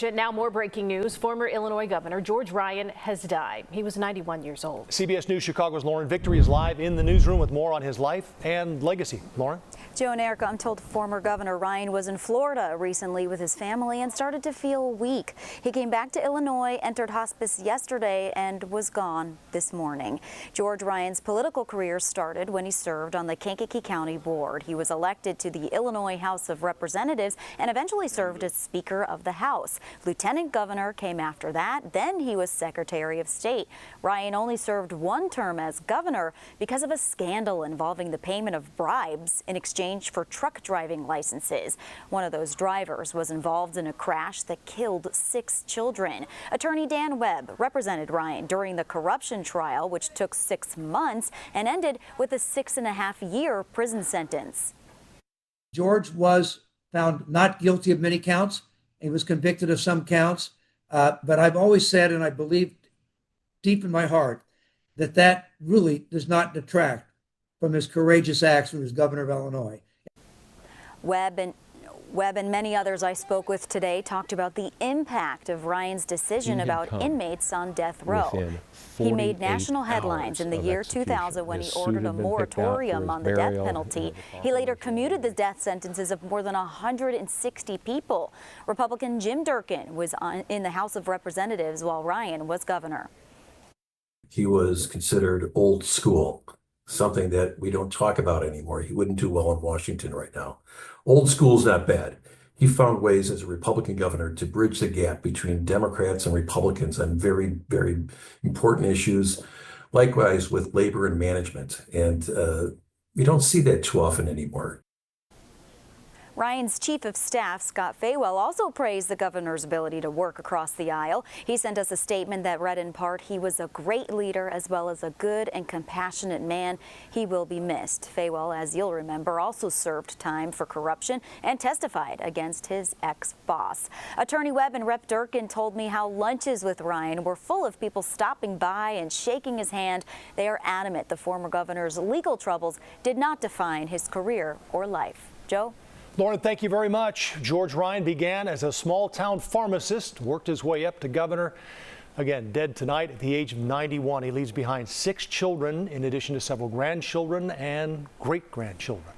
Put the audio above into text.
Now more breaking news. Former Illinois Governor George Ryan has died. He was 91 years old. CBS News Chicago's Lauren Victory is live in the newsroom with more on his life and legacy. Lauren? Joe and Erica, I'm told former Governor Ryan was in Florida recently with his family and started to feel weak. He came back to Illinois, entered hospice yesterday, and was gone this morning. George Ryan's political career started when he served on the Kankakee County Board. He was elected to the Illinois House of Representatives and eventually served as Speaker of the House. Lieutenant Governor came after that. Then he was Secretary of State. Ryan only served one term as governor because of a scandal involving the payment of bribes in exchange for truck driving licenses. One of those drivers was involved in a crash that killed 6 children. Attorney Dan Webb represented Ryan during the corruption trial, which took 6 months and ended with a 6.5-year prison sentence. George was found not guilty of many counts. He was convicted of some counts. But I've always said, and I believe deep in my heart, that really does not detract from his courageous acts when he was governor of Illinois. Webb and many others I spoke with today talked about the impact of Ryan's decision about inmates on death row. He made national headlines in the year 2000 when he ordered a moratorium on the death penalty. He later commuted the death sentences of more than 160 people. Republican Jim Durkin was in the House of Representatives while Ryan was governor. He was considered old school, something that we don't talk about anymore. He wouldn't do well in Washington right now. Old school's not bad. He found ways as a Republican governor to bridge the gap between Democrats and Republicans on very, very important issues. Likewise with labor and management. And we don't see that too often anymore. Ryan's chief of staff, Scott Faywell, also praised the governor's ability to work across the aisle. He sent us a statement that read in part, "He was a great leader as well as a good and compassionate man. He will be missed." Faywell, as you'll remember, also served time for corruption and testified against his ex-boss. Attorney Webb and Rep. Durkin told me how lunches with Ryan were full of people stopping by and shaking his hand. They are adamant the former governor's legal troubles did not define his career or life. Joe? Lauren, thank you very much. George Ryan began as a small-town pharmacist, worked his way up to governor. Again, dead tonight at the age of 91. He leaves behind 6 children, in addition to several grandchildren and great-grandchildren.